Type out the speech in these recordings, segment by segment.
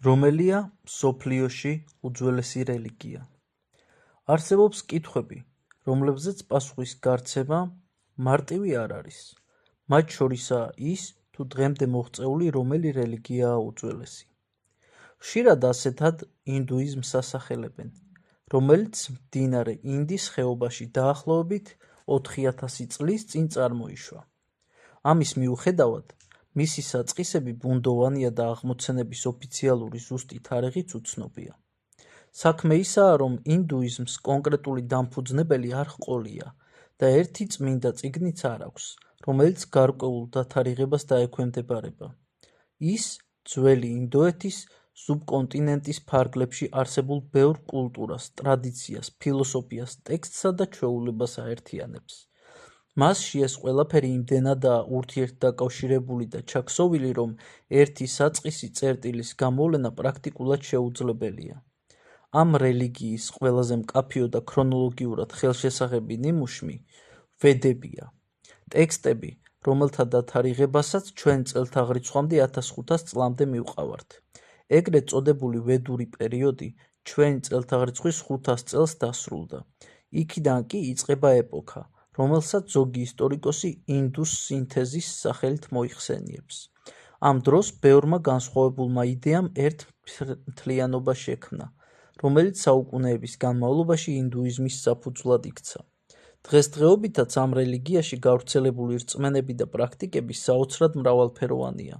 რომელია მსოფლიოში უძველესი რელიგია? არსებობს კითხვები, რომლებზეც პასუხის გარცევა მარტივი არ არის. მათ შორისაა ის, თუ დღემდე მოღწეული რომელი რელიგიაა უძველესი. ხშირად ასეთად ინდუიზმს ასახელებენ, რომელიც მდინარე ინდის ხეობაში დაახლოებით 4000 წლის წინ წარმოიშვა. ამის მიუხედავად, მისი საწყისები ბუნდოვანია და აღმოცენების ოფიციალური ზუსტი თარიღიც უცნობია. საქმე ისაა, რომ ინდუიზმს კონკრეტული დამფუძნებელი არ ჰყოლია და ერთი წმინდა წიგნიც არ აქვს, რომელიც გარკვეულ დათარიღებას დაექვემდებარება. ის ძველი ინდოეთის სუბკონტინენტის ფარგლებში არსებულ ბევრ კულტურას, ტრადიციას, ფილოსოფიას, ტექსტსა და ჩვეულებას აერთიანებს. მასში ეს ყველაფერი იმდენადაა ურთიერთდაკავშირებული და ჩაქსოვილი, რომ ერთი საწყისი წერტილის გამოვლენა პრაქტიკულად შეუძლებელია. ამ რელიგიის ყველაზე მკაფიო და ქრონოლოგიურად ხელშესახები ნიმუშმი ვედებია. ტექსტები, რომელთა დათარიღებასაც ჩვენ წელთაღრიცხვამდე 1500 წლამდე მივყავართ. ეგრეთ წოდებული ვედური პერიოდი ჩვენი წელთაღრიცხვის 500 წელს დასრულდა. იქიდან კი იწყება ეპოქა, რომელსაც ზოგი ისტორიკოსი ინდუს სინთეზის სახელით მოიხსენიებს. ამ დროს ბევრმა განსხვავებულმა იდეამ ერთ მთლიანობა შექმნა, რომელიც საუკუნეების განმავლობაში ინდუიზმის საფუძვლად იქცა. დღესდღეობითაც ამ რელიგიაში გავრცელებული რწმენები და პრაქტიკები საოცრად მრავალფეროვანია.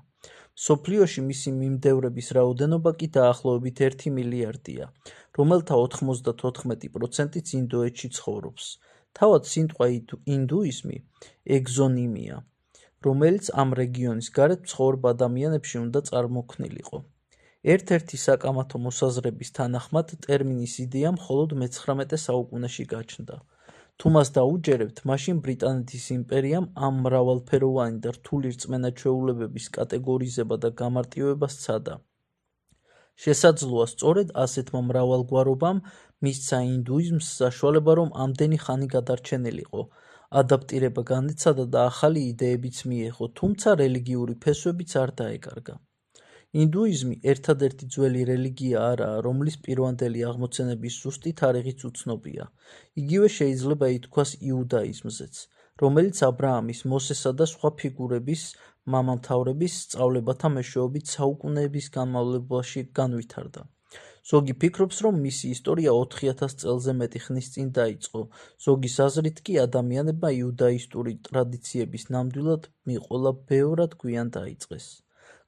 მსოფლიოში მისი მიმდევრების რაოდენობა კი დაახლოებით 1 მილიარდია, რომელთა 94%-იც ინდოეთში ცხოვრობს. თავად სიტყვა ინდუიზმი ეგზონიმია, რომელიც ამ რეგიონის გარეთ მცხოვრებ ადამიანებში უნდა წარმოქმნილიყო. ერთ-ერთი საკამათო მოსაზრების თანახმად ტერმინის იდეა მხოლოდ მე-19 საუკუნეში გაჩნდა. თუ მას დაუჯერებთ, მაშინ ბრიტანეთის იმპერიამ ამ მრავალფეროვანი და რთული რწმენა-ჩვეულებების კატეგორიზება და გამარტივება სცადა. შესაძლოა სწორედ ასეთმა მრავალგვარობამ მისცა ინდუიზმს საშუალება, რომ ამდენი ხანი გადარჩენილიყო, ადაპტირება განიცადა და ახალი იდეებიც მიეღო, თუმცა რელიგიური ფესვებიც არ დაეკარგა. ინდუიზმი ერთადერთი ძველი რელიგია არაა, რომლის პირვანდელი აღმოცენების ზუსტი თარიღიც უცნობია. იგივე შეიძლება ითქვას იუდაიზმზეც, რომელიც აბრაამის, მოსესა და სხვა ფიგურების მამამთავრების სწავლებათა მეშვეობით საუკუნეების განმავლობაში განვითარდა. ზოგი ფიქრობს, რომ მისი ისტორია 4000 წელზე მეტი ხნის წინ დაიწყო, ზოგის აზრით კი ადამიანებმა იუდაისტური ტრადიციების ნამდვილად მიყოლა ბევრად გვიან დაიწყეს.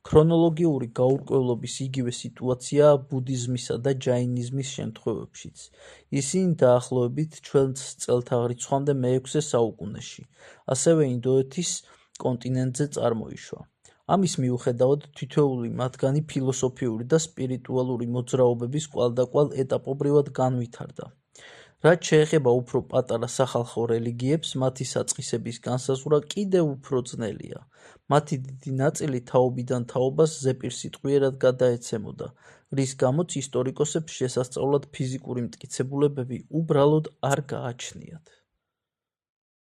ქრონოლოგიური გაურკვევლობის იგივე სიტუაციაა ბუდიზმისა და ჯაინიზმის შემთხვევებშიც. ისინი დაახლოებით ჩვენს წელთაღრიცხვამდე მე-6 საუკუნეში, ასევე ინდოეთის კონტინენტზე წარმოიშვა. ამის მიუხედავად, თითოეული მათგანი ფილოსოფიური და სპირიტუალური მოძრაობების კვალდაკვალ ეტაპობრივად განვითარდა. რაც შეეხება უფრო პატარა სახალხო რელიგიებს, მათი საწყისების განსაზღვრა კიდევ უფრო ძნელია. მათი დიდი ნაწილი თაობიდან თაობას ზეპირსიტყვიერად გადაეცემოდა, რის გამოც ისტორიკოსებს შესასწავლად ფიზიკური მტკიცებულებები უბრალოდ არ გააჩნიათ.